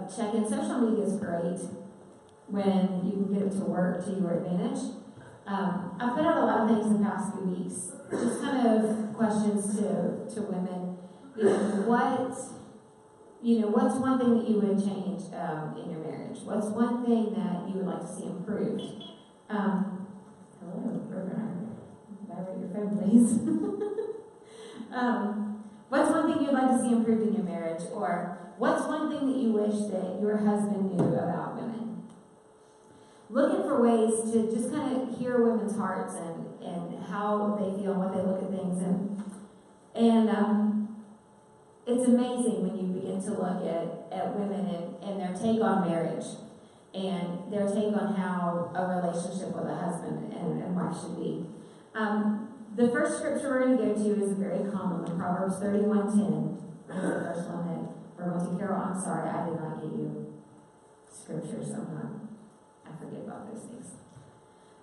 check-in. Social media is great when you can get it to work to your advantage. I've put out a lot of things in the past few weeks, just kind of questions to women. What's one thing that you would change in your marriage? What's one thing that you would like to see improved? Hello, Roadrunner. Evaluate your phone, please. What's one thing you'd like to see improved in your marriage? Or what's one thing that you wish that your husband knew about women? Looking for ways to just kind of hear women's hearts and how they feel and what they look at things. And it's amazing when you begin to look at women and their take on marriage and their take on how a relationship with a husband and wife should be. The first scripture we're going to go to is a very common one, Proverbs 31:10. That's the first one that we're going to. Carol, I'm sorry, I did not get you scriptures. I forget about those things.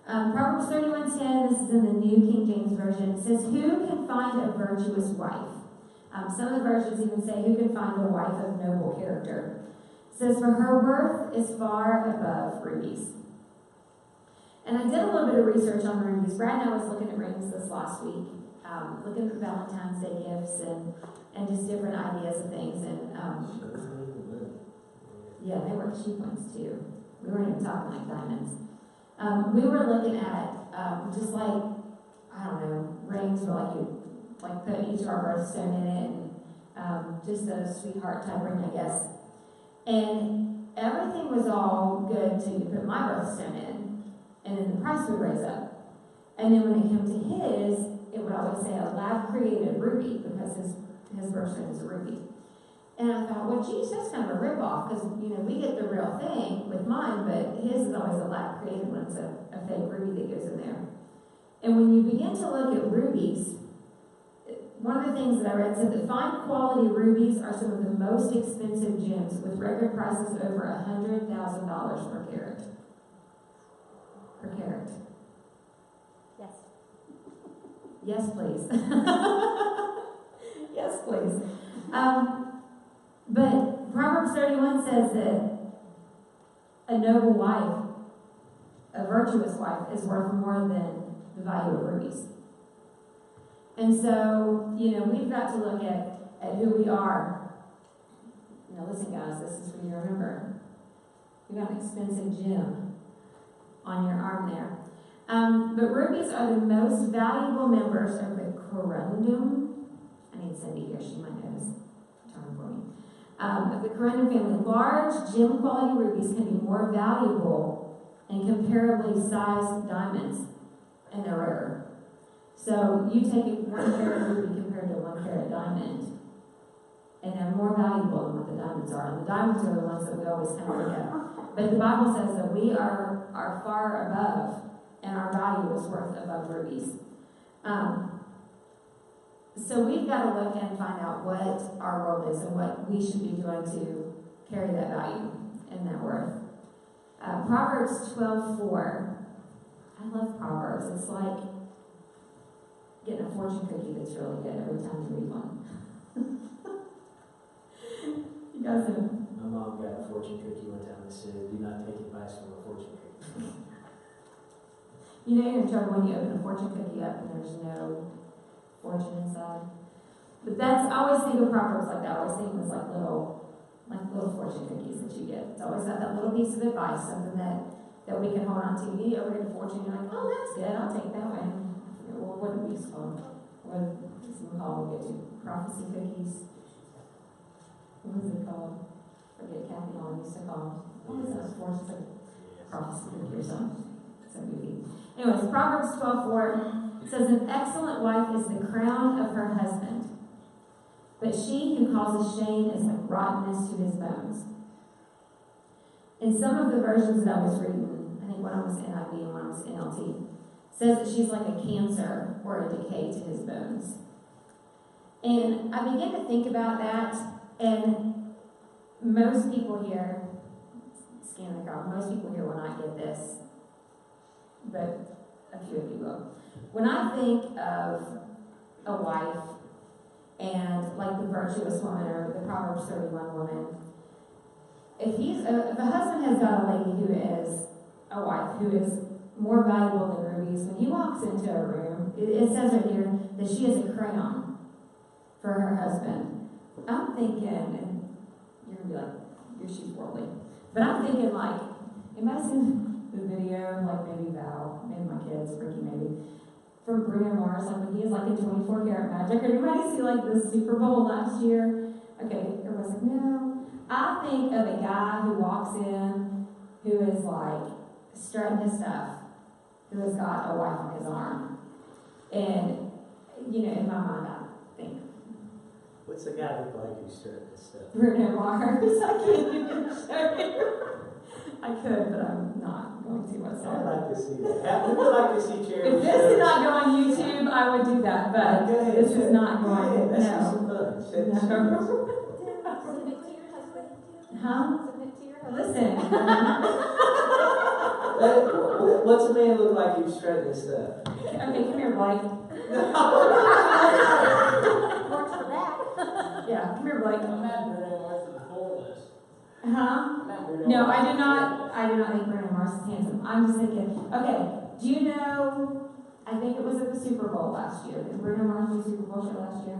Proverbs 31:10, this is in the New King James Version. It says, "Who can find a virtuous wife?" Some of the versions even say, "Who can find a wife of noble character?" It says, "For her worth is far above rubies." And I did a little bit of research on rubies. Brad and I was looking at rings this last week, looking at Valentine's Day gifts and just different ideas of things. And yeah, they were cheap ones too. We weren't even talking like diamonds. We were looking at just like, I don't know, rings where you put each of our birthstone in it, and just a sweetheart type ring, I guess. And everything was all good till you put my birthstone in, and then the price would raise up. And then when it came to his, it would always say a lab-created ruby, because his birthstone is a ruby. And I thought, well, geez, that's kind of a rip-off, because, we get the real thing with mine, but his is always a lab-created one. It's a fake ruby that goes in there. And when you begin to look at rubies, one of the things that I read said that fine quality rubies are some of the most expensive gems, with record prices over $100,000 per carat. Per carat. Yes. Yes, please. Yes, please. But Proverbs 31 says that a noble wife, a virtuous wife, is worth more than the value of rubies. And so, we've got to look at who we are. Listen, guys, this is for you to remember. You got an expensive gem on your arm there. But rubies are the most valuable members of the corundum. I need Cindy here. She might know this term for me. Of the corundum family. Large gem quality rubies can be more valuable than comparably sized diamonds, and they're rarer. So you take a 1 carat ruby compared to a 1 carat diamond, and they're more valuable than what the diamonds are. And the diamonds are the ones that we always kind of look at. But the Bible says that we are far above, and our value is worth above rubies. So we've got to look and find out what our role is and what we should be doing to carry that value and that worth. Proverbs 12:4. I love Proverbs. It's like getting a fortune cookie that's really good every time you read one. You guys know? My mom got a fortune cookie one time that said, "Do not take advice from a fortune cookie." You're in trouble when you open a fortune cookie up and there's no fortune inside. But I always think of Proverbs like that. I always think of like little fortune cookies that you get. It's always got that little piece of advice, something that we can hold on to. You ever get a fortune, you're like, oh, that's good, I'll take that one. Well, what do we call them? What is it called? We'll get to prophecy cookies. What is it called? Forget Kathy Long used to call them. What is that? Fortune prophecy cookie or something. So goofy. Anyways, Proverbs 12:4 says, "An excellent wife is the crown of her husband, but she who causes shame is like rottenness to his bones." In some of the versions that I was reading, I think one was NIV and one was NLT, says that she's like a cancer or a decay to his bones. And I began to think about that, and most people here, scan the crowd, most people here will not get this, but a few of you will. When I think of a wife and like the virtuous woman or the Proverbs 31 woman, if a husband has got a lady who is a wife who is more valuable than rubies, when he walks into a room, it says right here that she is a crown for her husband. I'm thinking, and you're gonna be like, she's worldly, but I'm thinking like, imagine the video, like maybe Val, maybe my kids, Ricky maybe, from Bruno Mars, like when he is like in 24 Karat Magic. Everybody see like the Super Bowl last year? Okay, everybody's like, no. I think of a guy who walks in who is like strutting his stuff, who has got a wife on his arm. And, in my mind, I think, What's the guy look like who's strutting this stuff? Bruno Mars. I can't even show you. I could, but I'm not going to I'd whatsoever. like to see that. We would like to see Charity. If this did not go on YouTube, I would do that, but Go ahead, this is not going. Let's have No. some fun. Set the No. scene. Submit to your husband. Huh? Submit to your husband. Listen. What's a man look like who's strutting this stuff? Okay, come here, Blake. Works for that. Yeah, come here, Blake. I'm not Bruno Mars before this. Huh? I'm not Bruno No, Mars I do not. before I do not think Bruno Mars is handsome. I'm just thinking. Okay, do you know? I think it was at the Super Bowl last year. Did Bruno Mars do the Super Bowl show last year?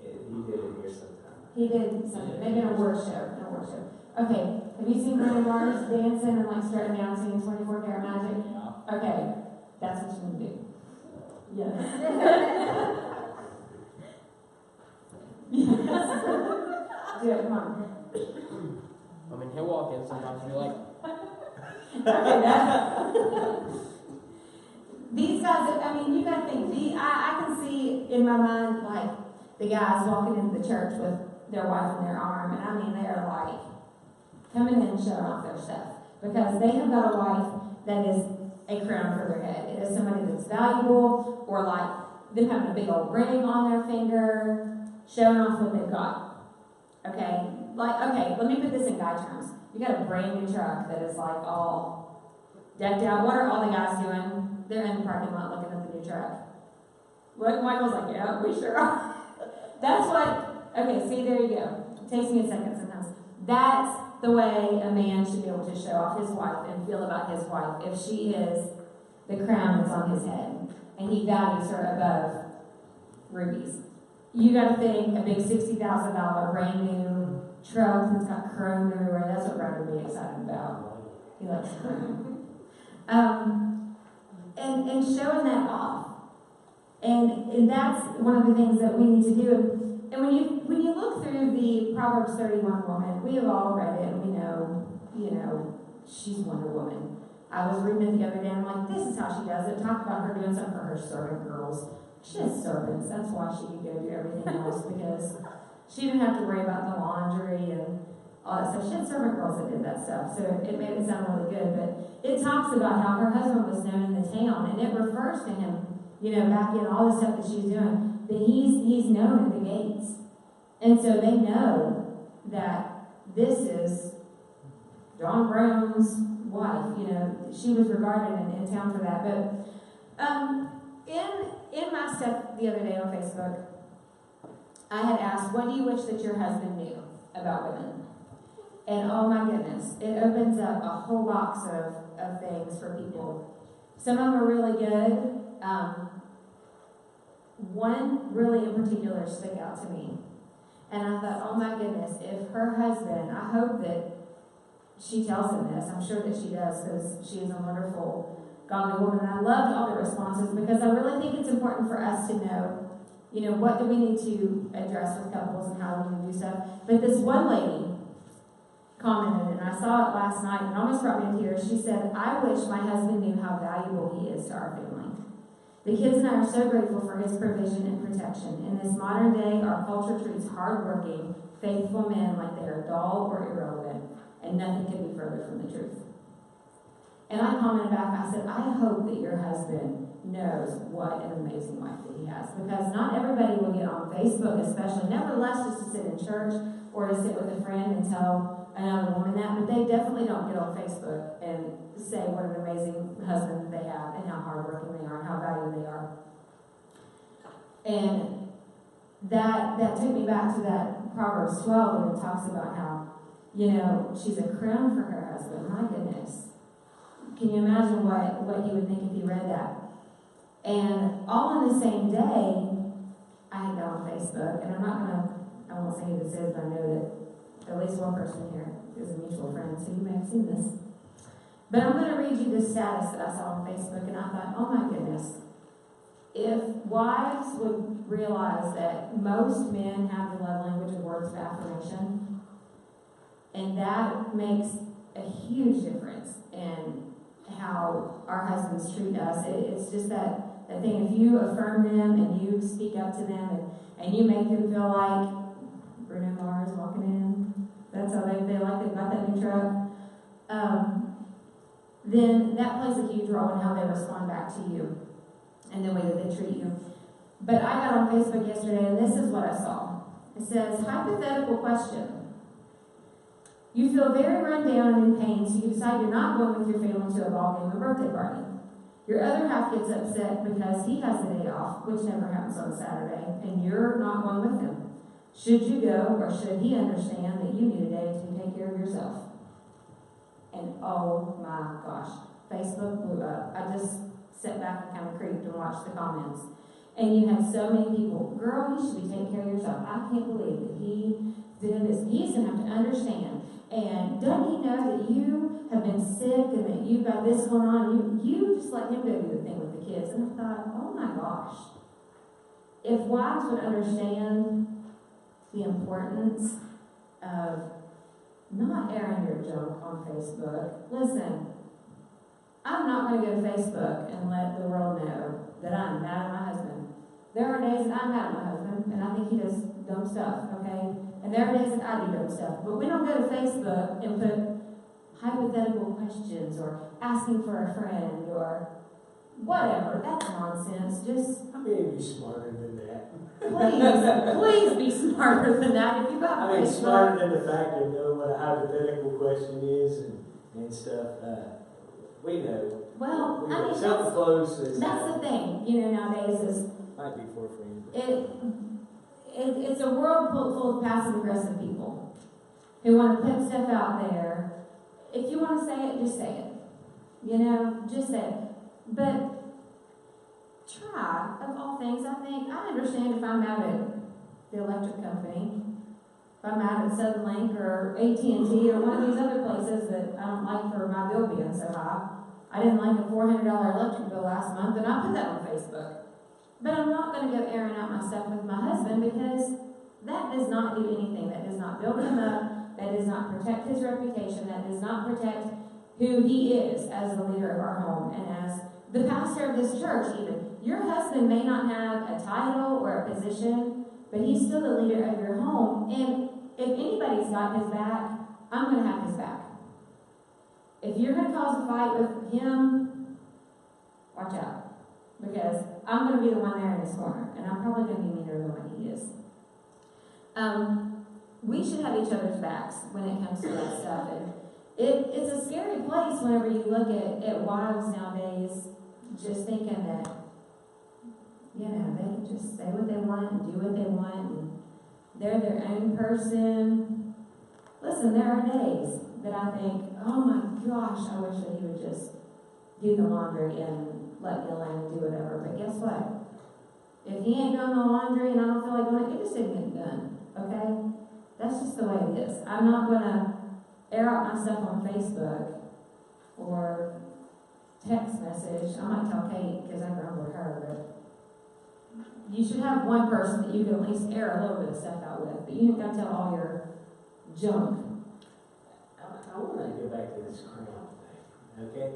He did it here sometime. He did something. Maybe an award show. Okay, have you seen Bruno Mars dancing and like strutting down singing 24 Karat Magic? this. Yeah. Okay, that's what you need to do. Yes. Yes. Do it, come on. I mean, he'll walk in sometimes and be like, Okay, these guys, I mean, you gotta think, I can see in my mind, like, the guys walking into the church with their wife in their arm, and I mean, they're like, coming in and showing off their stuff. Because they have got a wife that is a crown for their head. It is somebody that's valuable, or like them having a big old ring on their finger, showing off what they've got. Okay? Okay, let me put this in guy terms. You got a brand new truck that is like all decked out. What are all the guys doing? They're in the parking lot looking at the new truck. Look, Michael's like, yeah, we sure are. That's what, okay, see, there you go. It takes me a second sometimes. That's the way a man should be able to show off his wife and feel about his wife if she is the crown that's on his head and he values her above rubies. You got to think a big $60,000 brand new truck that's got chrome everywhere. That's what Brad would be excited about. He likes chrome. And showing that off. And that's one of the things that we need to do. And when you look through the Proverbs 31 woman, we have all read it and we know, she's Wonder Woman. I was reading it the other day and I'm like, this is how she does it. Talk about her doing something for her servant girls. She has servants. That's why she could go do everything else, because she didn't have to worry about the laundry and all that stuff. She had servant girls that did that stuff. So it made it sound really good. But it talks about how her husband was known in the town, and it refers to him, back in all the stuff that she's doing, that he's known at the gates. And so they know that this is John Brown's wife. She was regarded in town for that. But in my stuff the other day on Facebook, I had asked, what do you wish that your husband knew about women? And oh my goodness, it opens up a whole box of things for people. Some of them are really good. One really in particular stuck out to me. And I thought, oh my goodness, if her husband, I hope that she tells him this. I'm sure that she does, because she is a wonderful, godly woman. And I loved all the responses, because I really think it's important for us to know, what do we need to address with couples and how we need to do stuff. But this one lady commented, and I saw it last night, and it almost brought me to tears. She said, I wish my husband knew how valuable he is to our family. The kids and I are so grateful for his provision and protection. In this modern day, our culture treats hardworking, faithful men like they are dull or irrelevant, and nothing could be further from the truth. And I commented back, I said, I hope that your husband knows what an amazing wife that he has, because not everybody will get on Facebook, especially, nevertheless, just to sit in church or to sit with a friend and tell another woman that, but they definitely don't get on Facebook and say what an amazing husband they have and how hardworking they are and how valued they are. And that took me back to that Proverbs 12, and it talks about how she's a crown for her husband. My goodness. Can you imagine what he would think if he read that? And all in the same day, I had got on Facebook, and I won't say who this is, but I know that at least one person here is a mutual friend, so you may have seen this. But I'm going to read you this status that I saw on Facebook, and I thought, oh my goodness. If wives would realize that most men have the love language of words of affirmation, and that makes a huge difference in how our husbands treat us. It's just that thing, if you affirm them and you speak up to them and you make them feel like Bruno Mars walking in, that's how they feel like they've got that new truck, then that plays a huge role in how they respond back to you and the way that they treat you. But I got on Facebook yesterday, and this is what I saw. It says, hypothetical question. You feel very run down and in pain, so you decide you're not going with your family to a ball game or birthday party. Your other half gets upset because he has the day off, which never happens on a Saturday, and you're not going with him. Should you go, or should he understand that you need a day to take care of yourself? And oh my gosh, Facebook blew up. I just sat back and kind of creeped and watched the comments. And you had so many people, girl, you should be taking care of yourself. I can't believe that he did this. He's going to have to understand. And doesn't he know that you have been sick and that you've got this going on? You just let him go do the thing with the kids. And I thought, oh my gosh. If wives would understand the importance of not airing your junk on Facebook. Listen, I'm not going to go to Facebook and let the world know that I'm mad at my husband. There are days that I'm mad at my husband, and I think he does dumb stuff, okay? And there are days that I do dumb stuff. But we don't go to Facebook and put hypothetical questions or asking for a friend or whatever. That's nonsense. Just I mean, be smarter than that. please be smarter than that. If you got I mean, Facebook, smarter than the fact of knowing what a hypothetical question is and stuff. We know. well, I mean, something close is that's the thing. Nowadays is might be for friends. it's a world full of passive aggressive people who want to put stuff out there. If you want to say it, just say it. Just say it. But try, of all things, I understand if I'm mad at the electric company, if I'm mad at Suddenlink or AT&T or one of these other places that I don't like for my bill being so high. I didn't like a $400 electric bill last month, and I put that on Facebook. But I'm not going to go airing out my stuff with my husband because that does not do anything. That does not build him up. That does not protect his reputation. That does not protect who he is as the leader of our home and as the pastor of this church even. Your husband may not have a title or a position, but he's still the leader of your home. And if anybody's got his back, I'm going to have his back. If you're going to cause a fight with him, watch out. Because I'm going to be the one there in his corner, and I'm probably going to be meaner than what he is. We should have each other's backs when it comes to that stuff. And it's a scary place whenever you look at wives nowadays just thinking that, they can just say what they want and do what they want, and they're their own person. Listen, there are days that I think, oh my gosh, I wish that he would just do the laundry and let me alone and do whatever. But guess what? If he ain't doing the laundry and I don't feel like doing it, it just isn't getting done. Okay? That's just the way it is. I'm not going to air out my stuff on Facebook or text message. I might tell Kate because I grumble at her, but you should have one person that you can at least air a little bit of stuff out with. But you ain't got to tell all your junk. I want to go back to this crown thing, okay?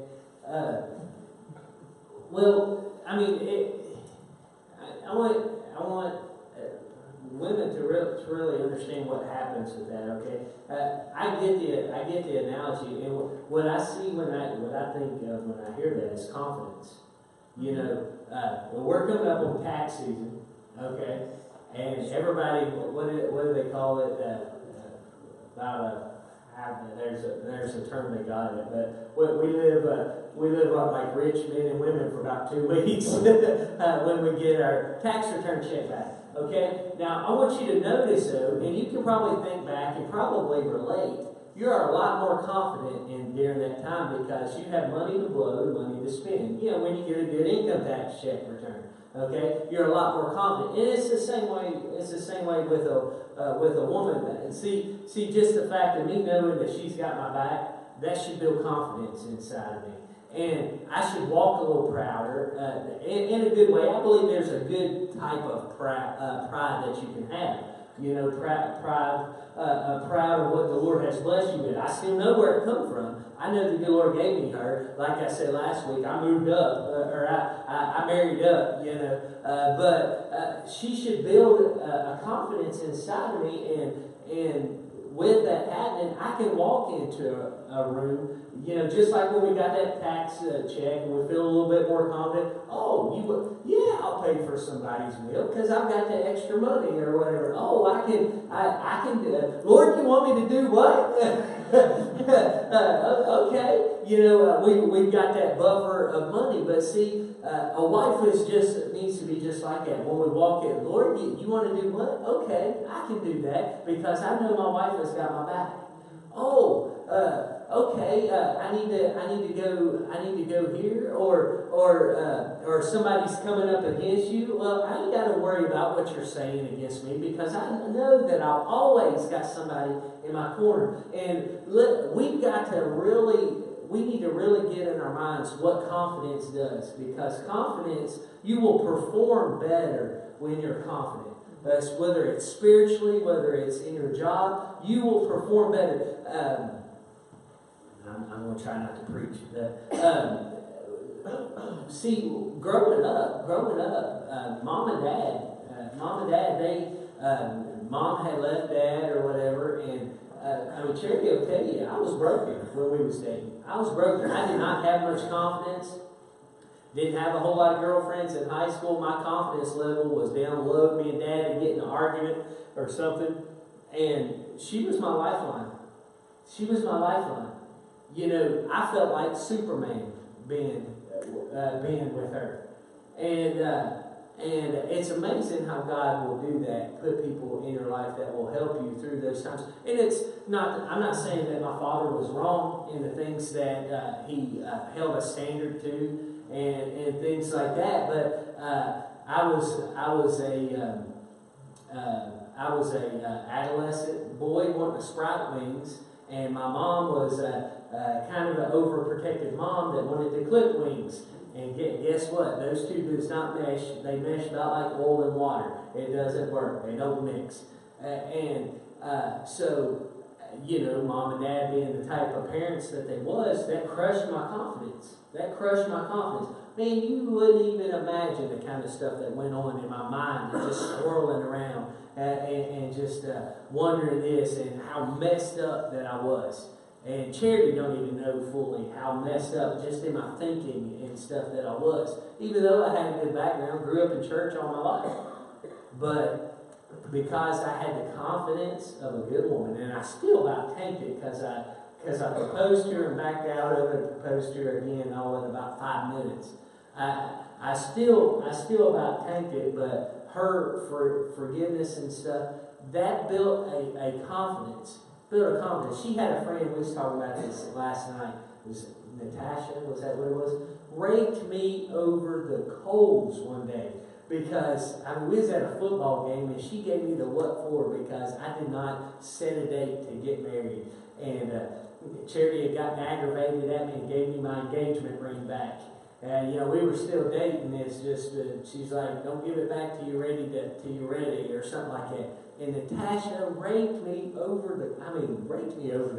Well, I mean, I want women to really understand what happens with that. Okay, I get the analogy, and what I see what I think of when I hear that is confidence. We're coming up on tax season, okay, and everybody, what do they call it? There's a term they got it, but we live on like rich men and women for about 2 weeks when we get our tax return check back. Okay, now I want you to notice though, and you can probably think back and probably relate you are a lot more confident in during that time because you have money to blow and money to spend. You know, when you get a good income tax check return, okay, you're a lot more confident. And it's the same way. It's the same way with a woman. And see, just the fact of me knowing that she's got my back, that should build confidence inside of me. And I should walk a little prouder in a good way. I believe there's a good type of pride that you can have. You know, proud of what the Lord has blessed you with. I still know where it come from. I know the good Lord gave me her. Like I said last week, I moved up, or I married up, you know. But she should build a confidence inside of me, and with that happening, I can walk into a room, you know, just like when we got that tax check and we feel a little bit more confident. Oh, I'll pay for somebody's meal because I've got the extra money or whatever. Oh, I can do it. Lord, you want me to do what? Okay, you know, we've got that buffer of money, but see, a wife needs to be just like that. When we walk in, Lord, you want to do what? Okay, I can do that because I know my wife has got my back. Oh, okay, I need to go here, or somebody's coming up against you. Well, I ain't got to worry about what you're saying against me because I know that I've always got somebody in my corner. And we need to really get in our minds what confidence does, because confidence, you will perform better when you're confident. Whether it's spiritually, whether it's in your job, you will perform better. I'm going to try not to preach. See, growing up, mom and dad, mom had left dad or whatever, and Charity will tell you, I was broken when we was dating. I was broken. I did not have much confidence. Didn't have a whole lot of girlfriends in high school. My confidence level was down low. Me and Dad would get in an argument or something. And she was my lifeline. She was my lifeline. You know, I felt like Superman being with her. And it's amazing how God will do that, put people in your life that will help you through those times. And I'm not saying that my father was wrong in the things that he held a standard to, and things like that, but I was a adolescent boy wanting to sprout wings, and my mom was kind of an overprotective mom that wanted to clip wings. And guess what? Those two do not mesh. They mesh about like oil and water. It doesn't work. They don't mix. So, you know, mom and dad being the type of parents that they was, that crushed my confidence. Man, you wouldn't even imagine the kind of stuff that went on in my mind, and just swirling around and just wondering this and how messed up that I was. And Charity don't even know fully how messed up just in my thinking and stuff that I was. Even though I had a good background, grew up in church all my life. But because I had the confidence of a good woman, and I still about tanked it because I proposed to her and backed out of it, proposed to her again all in about 5 minutes. I still about tanked it, but her forgiveness and stuff, that built a confidence. She had a friend, we was talking about this last night, it was Natasha, was that what it was? Raked me over the coals one day because we was at a football game and she gave me the what for because I did not set a date to get married. And Charity had gotten aggravated at me and gave me my engagement ring back. And you know, we were still dating. It's just she's like, "Don't give it back till you're ready," or something like that. And Natasha raked me over the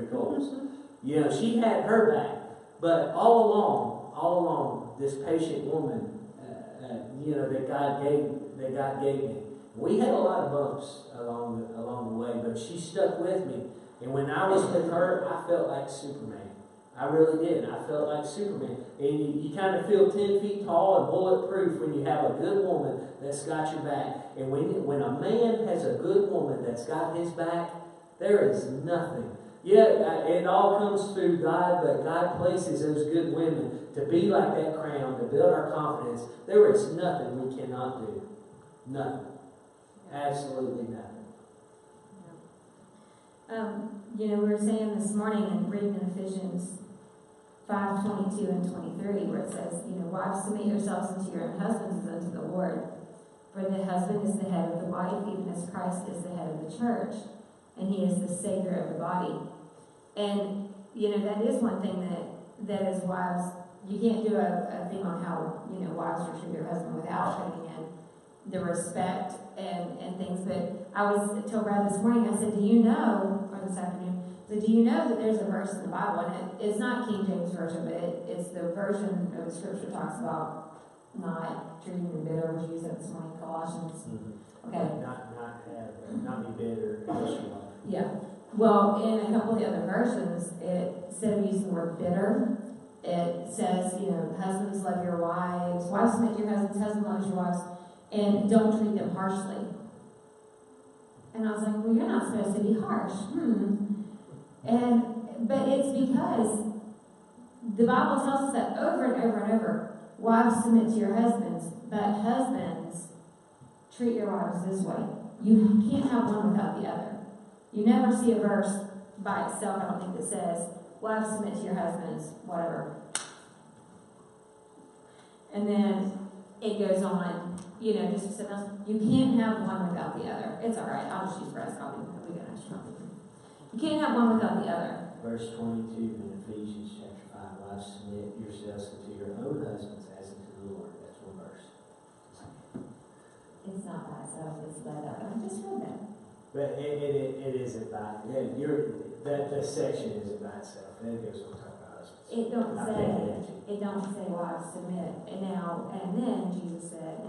coals. You know, she had her back, but all along, this patient woman, you know, that God gave me. We had a lot of bumps along the way, but she stuck with me. And when I was with her, I felt like Superman. I really did. I felt like Superman. And you kind of feel 10 feet tall and bulletproof when you have a good woman that's got your back. And when a man has a good woman that's got his back, there is nothing. Yeah, it all comes through God, but God places those good women to be like that crown, to build our confidence. There is nothing we cannot do. Nothing. Absolutely nothing. We were saying this morning and reading in Ephesians 5:22 and 23, where it says, wives, submit yourselves unto your own husbands as unto the Lord. For the husband is the head of the wife, even as Christ is the head of the church, and he is the Savior of the body. And, that is one thing that as wives, you can't do a thing on how, wives should treat their husband without putting in the respect and things. But I told Brad this morning, I said, or this afternoon, so do you know that there's a verse in the Bible, and it's not King James Version, but it's the version of the scripture talks about not treating them bitter, which you said this morning, Colossians. Mm-hmm. Okay. Not be bitter. Yeah. Well, in a couple of the other versions, instead of using the word bitter, it says, husbands love your wives, wives submit to your husbands, husbands love your wives, and don't treat them harshly. And I was like, well, you're not supposed to be harsh. But it's because the Bible tells us that over and over and over, wives submit to your husbands, but husbands treat your wives this way. You can't have one without the other. You never see a verse by itself, I don't think, that says, wives submit to your husbands, whatever. And then it goes on, just for something else. You can't have one without the other. It's all right. I'll just use breast. I'll be good. You can't have one without the other. Verse 22 in Ephesians chapter 5, wives, submit yourselves unto your own husbands as unto the Lord. That's one verse. It's not by itself, it's by that. I just read that. But it isn't by, that section isn't by itself. Then it goes on to talk about husbands. It don't say wives submit. And then Jesus said,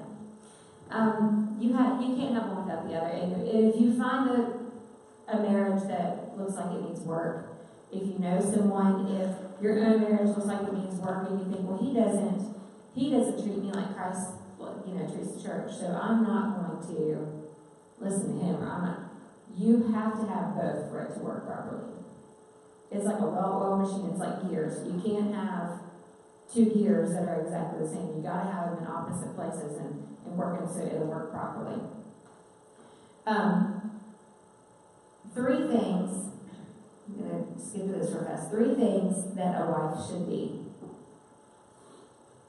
you can't have one without the other. And if you find a marriage that looks like it needs work, if you know someone, if your own marriage looks like it needs work, and you think, well, he doesn't treat me like Christ, treats the church, so I'm not going to listen to him, or I'm not. You have to have both for it to work properly. It's like a well-oiled machine. It's like gears. You can't have two gears that are exactly the same. You got to have them in opposite places and working so it'll work properly. 3 things. I'm going to skip to this real fast. 3 things that a wife should be.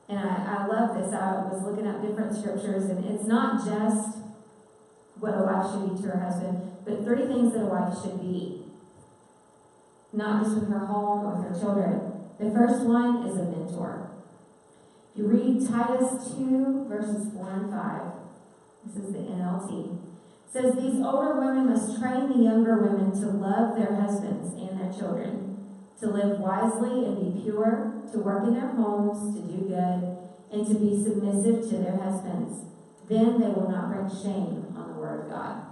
And I love this. I was looking at different scriptures, and it's not just what a wife should be to her husband, but 3 things that a wife should be. Not just with her home or with her children. The first one is a mentor. If you read Titus 2, verses 4 and 5, this is the NLT. It says, these older women must train the younger women to love their husbands and their children, to live wisely and be pure, to work in their homes, to do good, and to be submissive to their husbands. Then they will not bring shame on the word of God.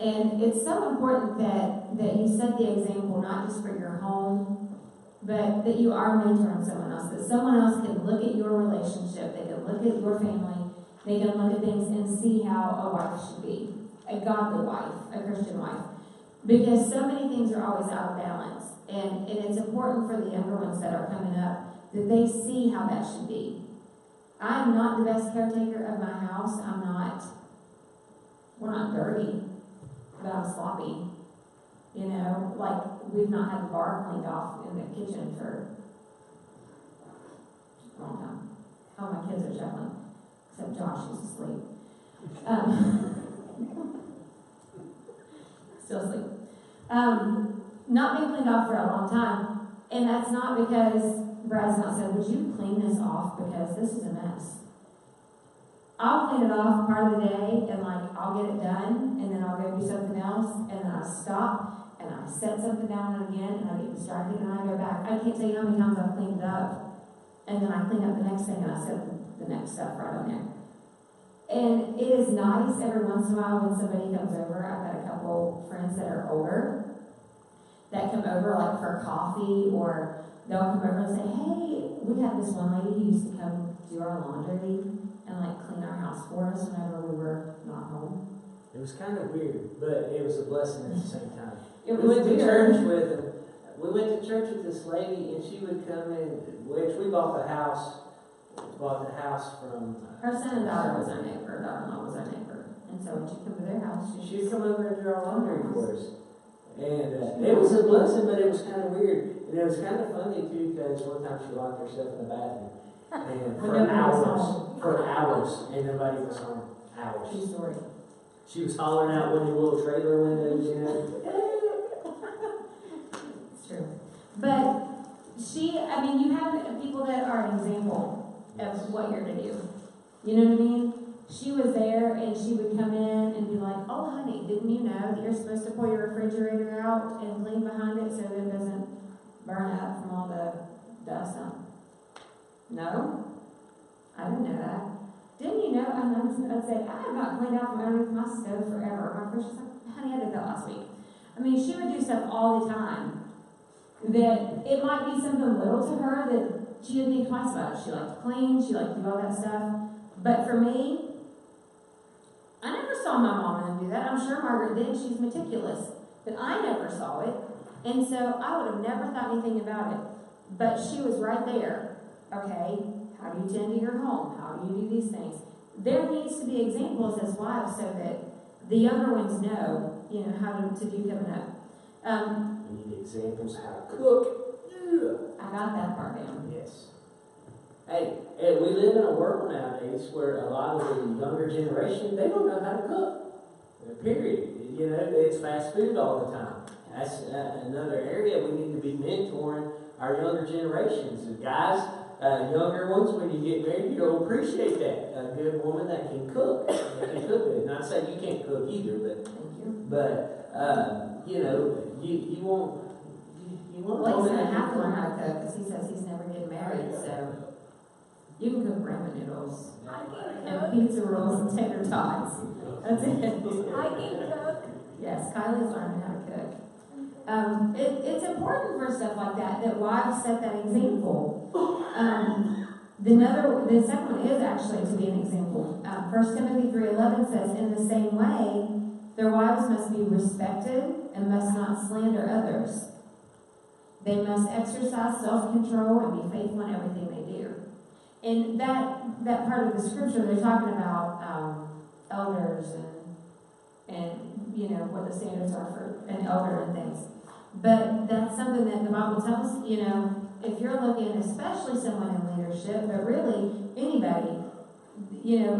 And it's so important that you set the example not just for your home, but that you are mentoring someone else, that someone else can look at your relationship, they can look at your family, they can look at things and see how a wife should be, a godly wife, a Christian wife. Because so many things are always out of balance. And it's important for the younger ones that are coming up that they see how that should be. I am not the best caretaker of my house. We're not dirty, but I'm sloppy. We've not had the bar cleaned off in the kitchen for a long time. Oh, my kids are chuckling. Except Josh is asleep. Still asleep. Not being cleaned off for a long time. And that's not because Brad's not said, would you clean this off because this is a mess. I'll clean it off part of the day and I'll get it done and then I'll go do something else and then I stop and I set something down again and I get distracted and I go back. I can't tell you how many times I've cleaned it up and then I clean up the next thing and I set the next stuff right on there. And it is nice every once in a while when somebody comes over. I've got a couple friends that are older that come over for coffee, or they'll come over and say, hey, we had this one lady who used to come do our laundry and clean our house for us whenever we were not home. It was kind of weird, but it was a blessing at the same time. We went to church with them. We went to church with this lady, and she would come in, which we bought the house from... Her son and daughter was our neighbor. Daughter-in-law was our neighbor. And so when she come to their house, She'd come over and do our laundry for us. And it was a blessing, but it was kind of weird. And it was kind of funny too, because one time she locked herself in the bathroom. And When nobody was hours, home. for hours, and nobody was home. Hours. true story. She was hollering out one of the little trailer windows, you know. It's true. But I mean, you have people that are an example of what you're to do. You know what I mean? She was there and she would come in and be like, oh honey, didn't you know that you're supposed to pull your refrigerator out and clean behind it so that it doesn't burn up from all the dust on? No? I didn't know that. Didn't you know? I'd say, I have not cleaned out from underneath my stove forever. My fridge was like, honey, I did that last week. I mean, she would do stuff all the time that it might be something little to her that she didn't think twice about. She liked to clean, she liked to do all that stuff. But for me, I never saw my mom do that. I'm sure Margaret did. She's meticulous. But I never saw it. And so I would have never thought anything about it. But she was right there. Okay, how do you tend to your home? How do you do these things? There needs to be examples as wives so that the younger ones know, how to do coming up. You need examples how to cook. I got that part down. Yes. Hey, and we live in a world nowadays where a lot of the younger generation, they don't know how to cook. Period. It's fast food all the time. That's another area we need to be mentoring our younger generations. And guys, younger ones, when you get married, you'll appreciate that. A good woman that can cook. That can cook good. Not saying you can't cook either, Thank you. but you want Well, he's going to have to learn how to cook because he says he's never getting married, so you can cook ramen noodles and pizza rolls and tater tots. That's it. I can cook. Yes, Kylie's learning how to cook. It's important for stuff like that wives set that example. The second one is actually to be an example. 1 Timothy 3:11 says, in the same way, their wives must be respected and must not slander others. They must exercise self-control and be faithful in everything they do. And that part of the scripture, they're talking about elders and what the standards are for an elder and things. But that's something that the Bible tells, if you're looking, especially someone in leadership, but really anybody,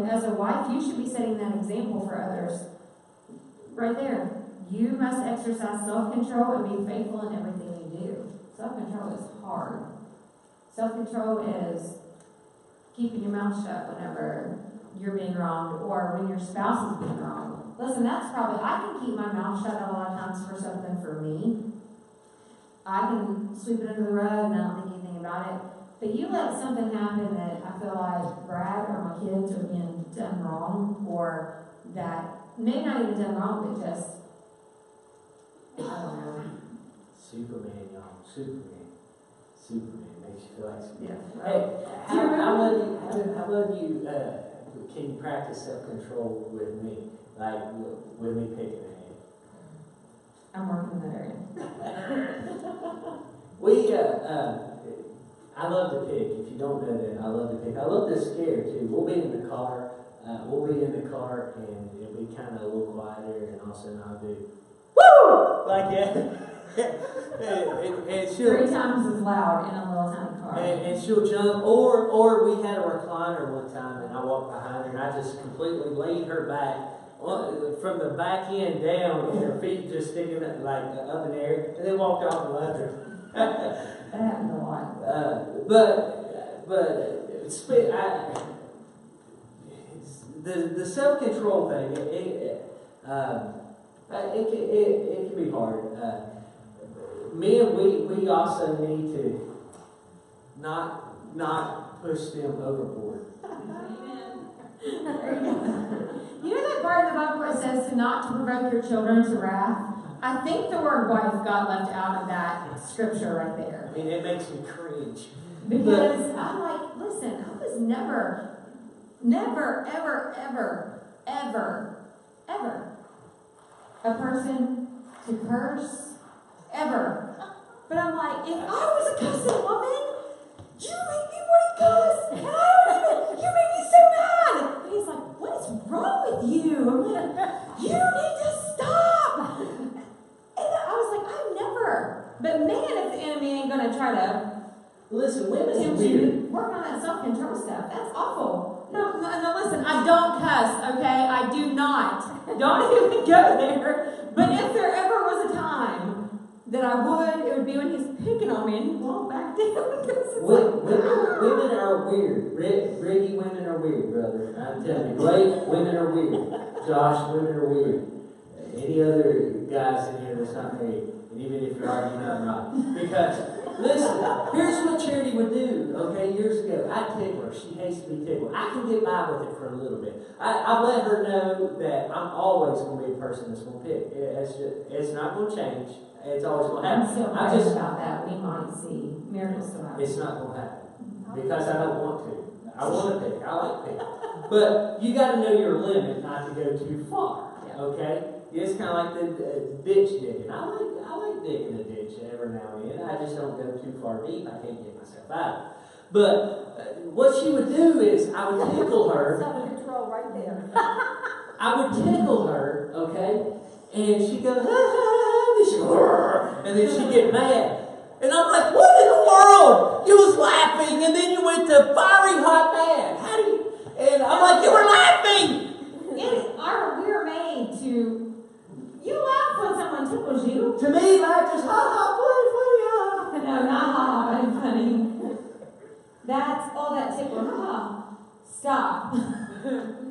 as a wife, you should be setting that example for others. Right there. You must exercise self-control and be faithful in everything you do. Self-control is hard. Self-control is keeping your mouth shut whenever you're being wronged or when your spouse is being wronged. Listen, I can keep my mouth shut a lot of times for something for me. I can sweep it under the rug and I don't think anything about it. But you let something happen that I feel like Brad or my kids are being done wrong, or that maybe not even done wrong, but just, I don't know. Superman, y'all. Superman makes you feel like Superman. Yeah. Hey, how about you, can you practice self-control with me? Like, with me picking a head? I'm working in that area. I love to pick. If you don't know that, I love to pick. I love to scare, too. We'll be in the car, and it'll be kind of a little quieter, and all of a sudden I'll do, woo! Like that. and she'll, 3 times as loud in a little tiny car. and she'll jump, or we had a recliner one time, and I walked behind her, and I just completely laid her back, from the back end down, and her feet just sticking up, up in the air, and then walked off and left her. That happens a lot. The self-control thing, it can be hard. Men, we also need to not push them overboard. You know that part of the Bible where it says not to provoke your children to wrath? I think the word wife got left out of that scripture right there. I mean, it makes me cringe. Because I'm like, listen, I was never, ever a person to curse, ever. But I'm like, if I was a cussing woman, you make me want to cuss, and I don't even, you make me so mad. And he's like, what is wrong with you? I'm like, But man, if the enemy ain't gonna try to Listen, women's tempt weird. you, work on that self-control stuff. That's awful. No, listen, I don't cuss, okay? I do not. Don't even go there. But if there ever was a time that I would, it would be when he's picking on me and he won't back down. Because it's Women are weird. Ricky, women are weird, brother. I'm telling you. Blake, women are weird. Josh, women are weird. Any other guys in here that's not married, and even if you are, you're not right. Because, listen, here's what Charity would do, okay, years ago. I tickle her. She hates to be tickled. I can get by with it for a little bit. I let her know that I'm always going to be a person that's going to pick. It's not going to change. It's always going to I'm happen. so I worried just, about that. We might see miracles still happen. it's not going to happen. Because I don't want to. I want to pick. I like pick. But you got to know your limit not to go too far. Okay? It's kind of like the ditch digging. I like digging a ditch every now and then. I just don't go too far deep. I can't get myself out. But what she would do is I would tickle her. Self-control right there. I would tickle her, okay? And she'd go, and then she'd get mad. And I'm like, what in the world? You was laughing, and then you went to fiery hot mad. How do you? And I'm like, you were laughing. We're made to. You laugh when someone tickles you. To me, laughter's ha ha, funny, funny, No, not ha, but funny. That's all that tickle. Ha. Stop.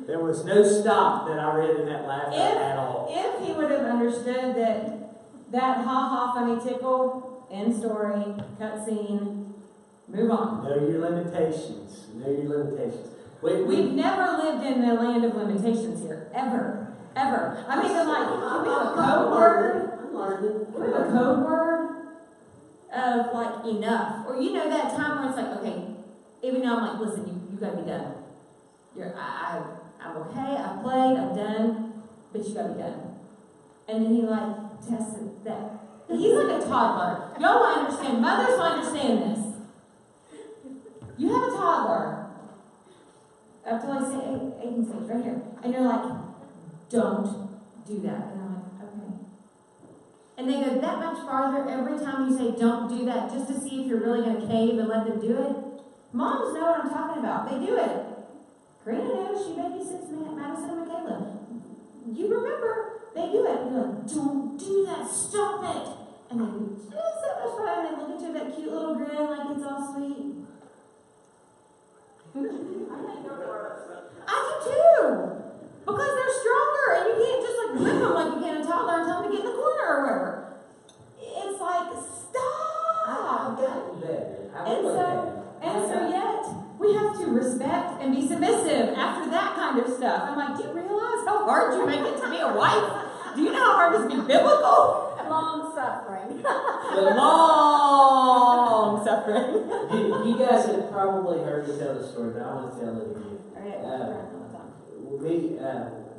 There was no stop that I read in that laugh at all. If he would have understood that ha funny tickle, end story, cutscene, move on. Know your limitations. Know your limitations. We've never lived in the land of limitations here, ever. Ever. I mean, I'm like, can we have a code word? I'm learning. Can we have a code word of like enough? Or you know that time when it's like, okay, even though I'm like, listen, you gotta be done. I'm okay, I've played, I'm done, but you gotta be done. And then he like tested that. He's like a toddler. Y'all will understand, mothers will understand this. You have a toddler up to like say 8 and 6, right here. And you're like, don't do that. And I'm like, okay. And they go that much farther every time you say don't do that, just to see if you're really going to cave and let them do it. Moms know what I'm talking about. They do it. Karina knows. She babysits Madison and Michaela. You remember, they do it. And you're like, don't do that. Stop it. And they do just that much fun. And they look at you with that cute little grin like it's all sweet. I do too. Because they're stronger, and you can't just like whip them like you can a toddler and tell them to get in the corner or wherever. It's like, stop! I've gotten better. And so yet, we have to respect and be submissive after that kind of stuff. I'm like, do you realize how hard you make it to be a wife? Do you know how hard it is to be biblical? Long suffering. The Long suffering. you guys have probably heard me tell the story, but I want to tell it again.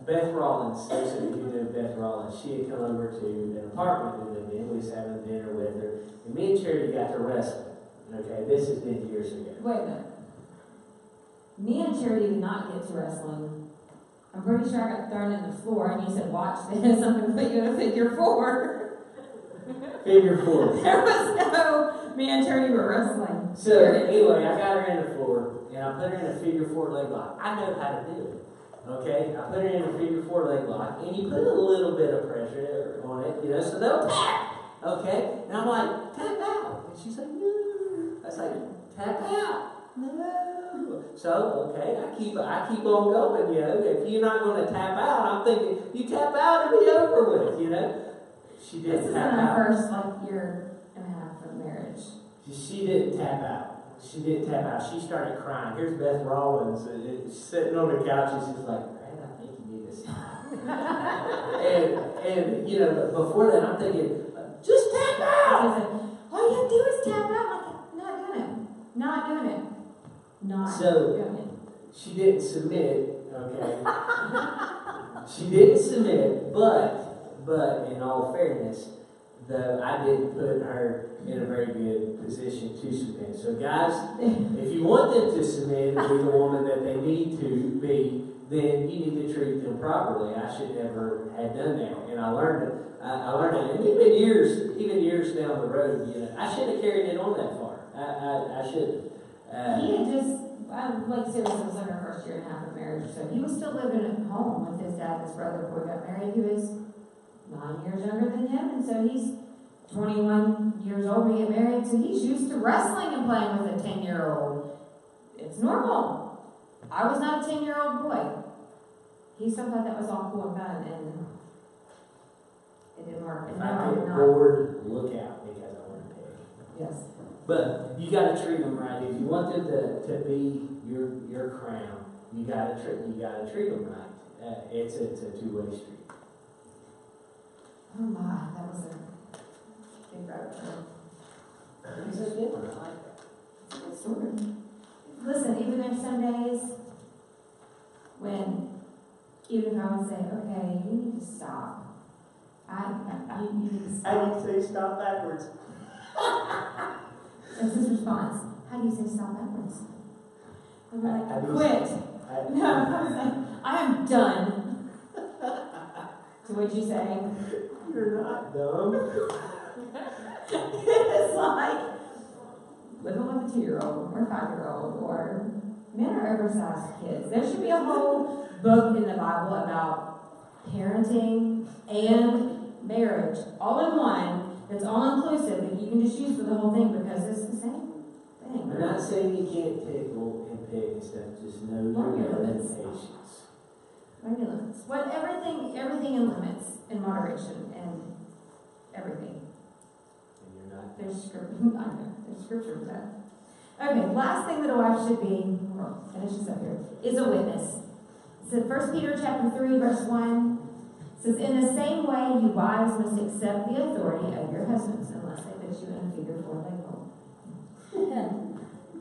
Beth Rollins, those of you who know Beth Rollins, she had come over to an apartment we lived in. We was having dinner with her. And me and Charity got to wrestling. Okay, this has been years ago. Wait a minute. Me and Charity did not get to wrestling. I'm pretty sure I got thrown in the floor and you said, watch this, I'm going to put you in a figure 4. Figure 4. There was no, me and Charity were wrestling. So anyway, I got her in the floor and I put her in a figure 4 leg lock. I know how to do it. Okay, I put her in a figure 4 leg lock, and you put a little bit of pressure on it, you know, so they'll tap. Okay, and I'm like, tap out, and she's like, no. I was like, tap out, no. So okay, I keep on going, you know. If you're not going to tap out, I'm thinking you tap out and be over with, you know. She This didn't is tap my out. first year and a half of marriage. She didn't tap out. She didn't tap out. She started crying. Here's Beth Rollins sitting on the couch, and she's like, Brad, I think you need to stop. and you know, before that, I'm thinking, just tap out. She said, all you have to do is tap out. I'm like, not doing it. Not doing it. Not doing it. She didn't submit, okay? She didn't submit, but in all fairness, though I didn't put her in a very good position to submit. So guys, if you want them to submit and be the woman that they need to be, then you need to treat them properly. I should never had done that, and I learned it. I learned it, and even years down the road, I shouldn't have carried it on that far. I shouldn't. He had just, like seriously, was in her first year and a half of marriage, so he was still living at home with his dad and his brother before he got married. He was 9 years younger than him, and so he's 21 years old when he get married, so he's used to wrestling and playing with a 10-year-old. It's normal. I was not a 10-year-old boy. He still thought that was all cool and fun, and it didn't work. And If no, I I did get not. bored, look out, because I want to pay. Yes. But you got to treat them right. If you want them to be your crown, you got to treat them right. It's a two-way street. Oh my, that was a big rabbit trail. It's a good one. I like that. It's sort of. Listen, even there's some days when, even if I would say, okay, you need to stop. You need to How stop. do you say stop backwards? That's his response. How do you say stop backwards? I'm How like, do you quit. say- No, I was like, I am done. To what you say? You're not dumb. It's like living with a 2-year-old or 5-year-old, or men are oversized kids. There should be a whole book in the Bible about parenting and marriage, all in one, that's all inclusive, that you can just use for the whole thing because it's the same thing. We're not saying you can't tickle and pick and stuff. Just know Learn your your limits. limitations. Learn your limits. What everything in limits, in moderation, and everything. And you're not. There's scripture. I know. There's scripture for that. Okay, last thing that a wife should be, well, finish this up here, is a witness. So 1 Peter chapter 3, verse 1 says, in the same way, you wives must accept the authority of your husbands, unless they put you in a figure 4 leg hole.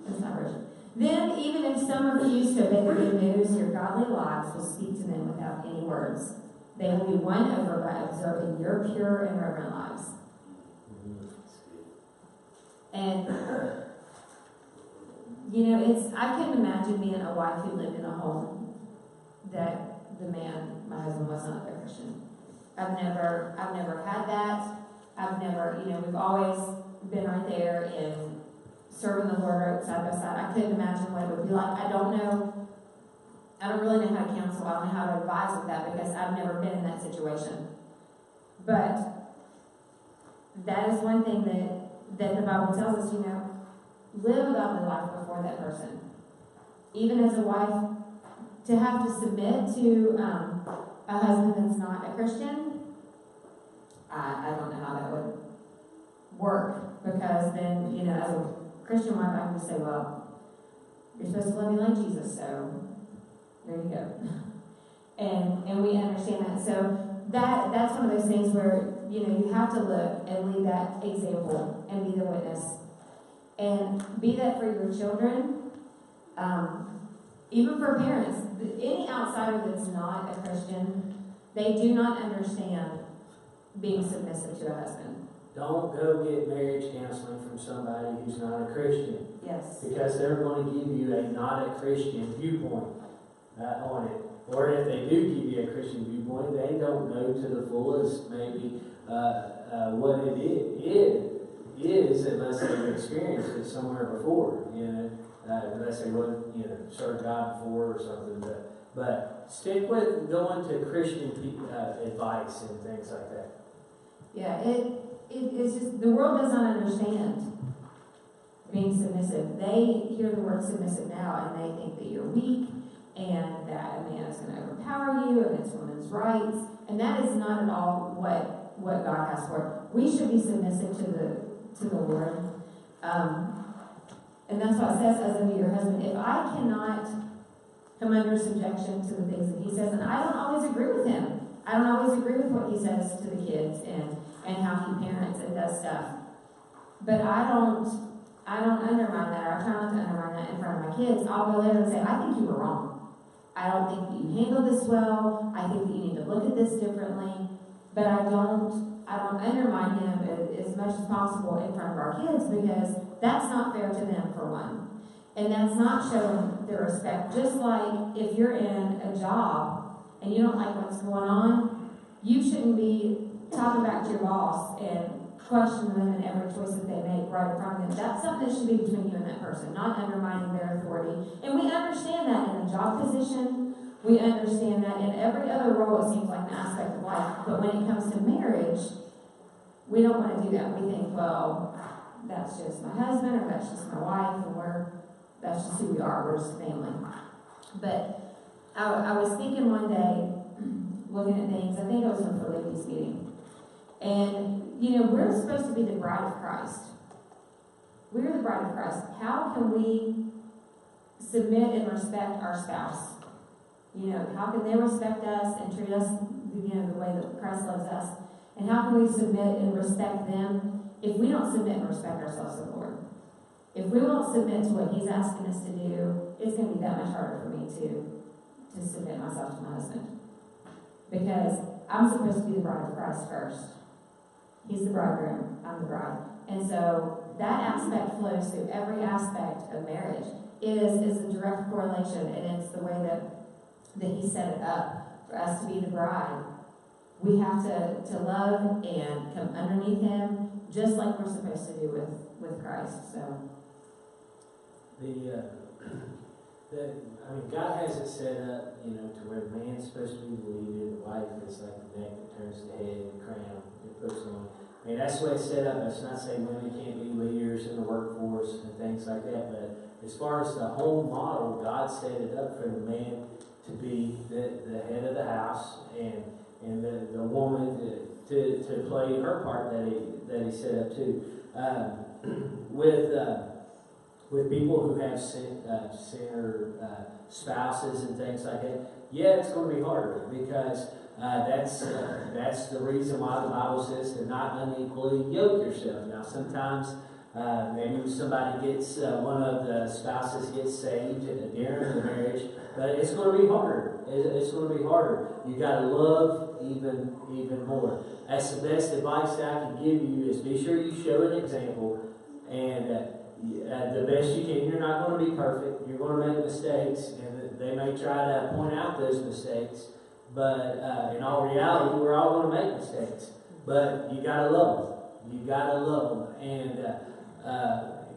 That's not version. Then, even if some refuse to obey the good news, your godly lives will speak to them without any words. They will be won over by observing your pure and reverent lives. And, I couldn't imagine being a wife who lived in a home that the man, my husband, was not a Christian. I've never had that. I've never, we've always been right there in serving the Lord right side by side. I couldn't imagine what it would be like. I don't really know how to counsel. I don't know how to advise with that because I've never been in that situation. But that is one thing that the Bible tells us, live a godly life before that person. Even as a wife, to have to submit to a husband that's not a Christian, I don't know how that would work, because then, as a Christian wife, I can just say, well, you're supposed to love me like Jesus, so there you go. and we understand that. So that's one of those things where, you have to look and lead that example and be the witness. And be that for your children, even for parents. Any outsider that's not a Christian, they do not understand being submissive to a husband. Don't go get marriage counseling from somebody who's not a Christian, Yes. because they're going to give you a not a Christian viewpoint on it. Or if they do give you a Christian viewpoint, they don't know to the fullest maybe what it is unless they've experienced it somewhere before. Unless they wouldn't served God before or something. But stick with going to Christian advice and things like that. Yeah, it's just, the world does not understand being submissive. They hear the word submissive now and they think that you're weak and that a man is going to overpower you and it's women's rights. And that is not at all what God has for it. We should be submissive to the Lord. And that's why it says, as unto your husband, if I cannot come under subjection to the things that he says, and I don't always agree with him. I don't always agree with what he says to the kids and how he parents and does stuff. But I don't undermine that, or I try not to undermine that in front of my kids. I'll go later and say, I think you were wrong. I don't think that you handled this well. I think that you need to look at this differently. But I don't undermine him as much as possible in front of our kids, because that's not fair to them, for one. And that's not showing the respect. Just like if you're in a job and you don't like what's going on, you shouldn't be talking back to your boss and questioning them in every choice that they make right in front of them. That's something that should be between you and that person, not undermining their authority. And we understand that in a job position. We understand that in every other role, it seems like an aspect of life. But when it comes to marriage, we don't want to do that. We think, well, that's just my husband or that's just my wife, and that's just who we are. We're just family. But I was thinking one day, looking at things, I think I was in a ladies' meeting. And, we're supposed to be the bride of Christ. We're the bride of Christ. How can we submit and respect our spouse? How can they respect us and treat us, the way that Christ loves us? And how can we submit and respect them if we don't submit and respect ourselves to the Lord? If we won't submit to what He's asking us to do, it's going to be that much harder for me to submit myself to my husband. Because I'm supposed to be the bride of Christ first. He's the bridegroom, I'm the bride. And so that aspect flows through every aspect of marriage. It is a direct correlation, and it's the way that He set it up for us to be the bride. We have to love and come underneath Him, just like we're supposed to do with Christ. So, God has it set up, to where the man's supposed to be the leader, the wife is like the neck that turns the head, the crown it puts on. That's the way it's set up. That's not saying women can't be leaders in the workforce and things like that, but as far as the home model, God set it up for the man to be the head of the house, and the woman to play her part that he set up too. With people who have sinner spouses and things like that, it's going to be harder because that's the reason why the Bible says to not unequally yoke yourself. Now, sometimes maybe somebody gets one of the spouses gets saved during the marriage, but it's going to be harder. It's going to be harder. You got to love even more. That's the best advice that I can give you is be sure you show an example, and the best you can. You're not going to be perfect. You're going to make mistakes, and they may try to point out those mistakes. But in all reality, we're all going to make mistakes. But you got to love them. You got to love them, and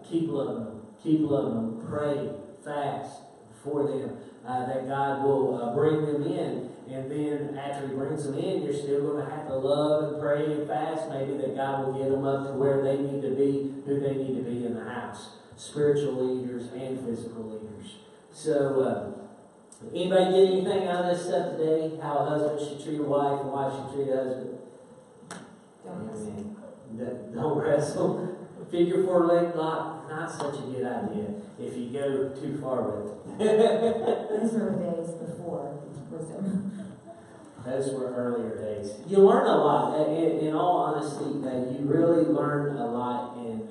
keep loving them. Keep loving them. Pray, fast for them. That God will bring them in. And then after He brings them in, you're still going to have to love and pray and fast. Maybe that God will get them up to where they need to be, who they need to be in the house. Spiritual leaders and physical leaders. So, anybody get anything out of this stuff today? How a husband should treat a wife, and wife should treat a husband? Don't wrestle. Figure 4 leg lock, not such a good idea if you go too far with it. these were the days before wisdom. Those were earlier days. You learn a lot. In all honesty, you really learn a lot in.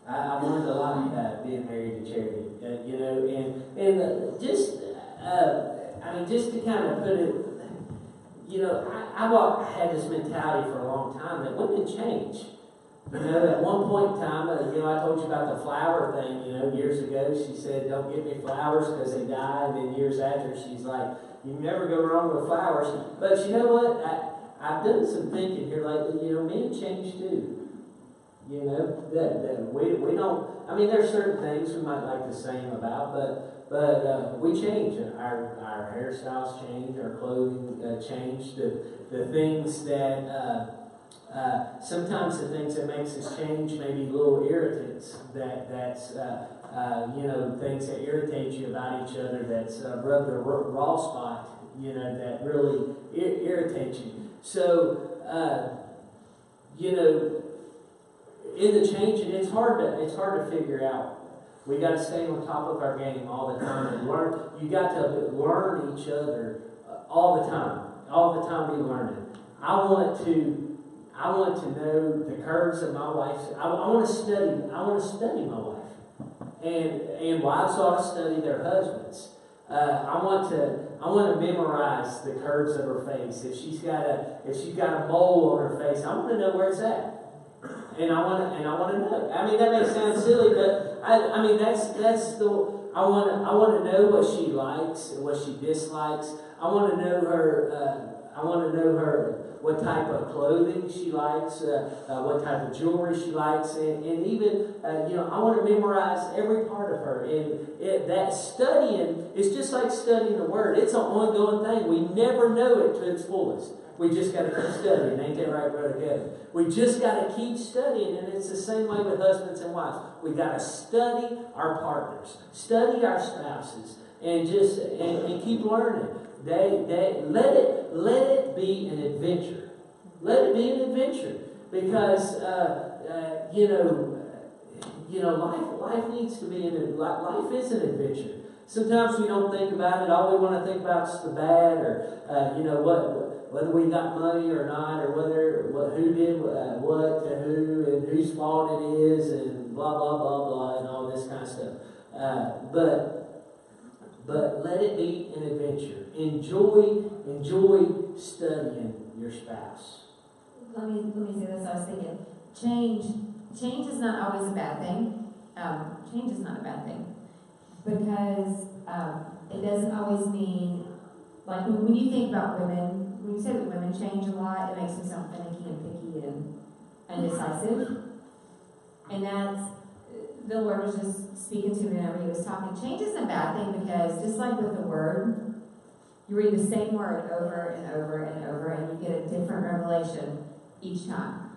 I learned a lot being married to Charity. And just just to kind of put it, I've had this mentality for a long time that women change. At one point in time, I told you about the flower thing, years ago. She said, don't give me flowers because they die. And then years after, she's like, you never go wrong with flowers. But you know what? I've done some thinking here lately. Men change too. That we don't, there's certain things we might like the same about, but we change. Our hairstyles change, our clothing change. The things that... sometimes the things that makes us change may be little irritants. That's things that irritate you about each other. That's rub the raw spot. That really irritates you. So in the changing, it's hard to figure out. We got to stay on top of our game all the time and learn. You got to learn each other all the time. All the time we learn it. I want to know the curves of my wife's. I want to study my wife, and wives ought to study their husbands. I want to memorize the curves of her face. If she's got a mole on her face, I want to know where it's at, and I want to know. That may sound silly, but that's the. I want to know what she likes and what she dislikes. I want to know her. I want to know what type of clothing she likes, what type of jewelry she likes, and even, I want to memorize every part of her. And that studying is just like studying the Word. It's an ongoing thing. We never know it to its fullest. We just got to keep studying. Ain't that right, Brother Kevin? We just got to keep studying, and it's the same way with husbands and wives. We got to study our partners, study our spouses, and just and keep learning. Let it be an adventure. Let it be an adventure, because life needs to be life is an adventure. Sometimes we don't think about it. All we want to think about is the bad, or whether we got money or not, or who did what to who, and whose fault it is, and blah blah blah blah, and all this kind of stuff. But let it be an adventure. Enjoy studying your spouse. Let me say this. I was thinking, change is not always a bad thing. Change is not a bad thing, because it doesn't always mean, like when you think about women. When you say that women change a lot, it makes them sound finicky and picky and indecisive. And that's, the Lord was just speaking to me whenever He was talking. Change isn't a bad thing, because just like with the Word, you read the same word over and over and over, and you get a different revelation each time.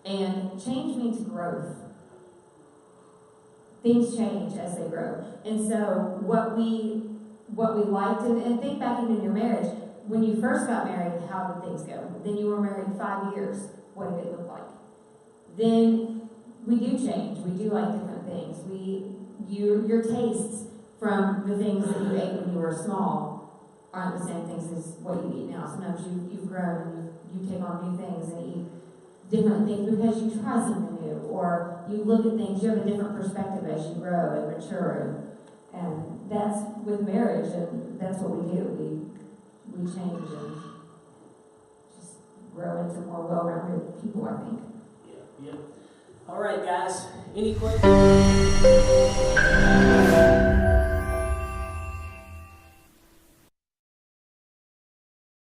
And change means growth. Things change as they grow. And so what we like to, and think back into your marriage. When you first got married, how did things go? Then you were married 5 years. What did it look like? Then we do change. We do like different things. Your tastes from the things that you ate when you were small aren't the same things as what you eat now. Sometimes you've grown and you take on new things and eat different things because you try something new, or you look at things. You have a different perspective as you grow and mature, and that's with marriage, and that's what we do. We change and just grow into more well-rounded people, I think. Yeah. All right, guys. Any questions?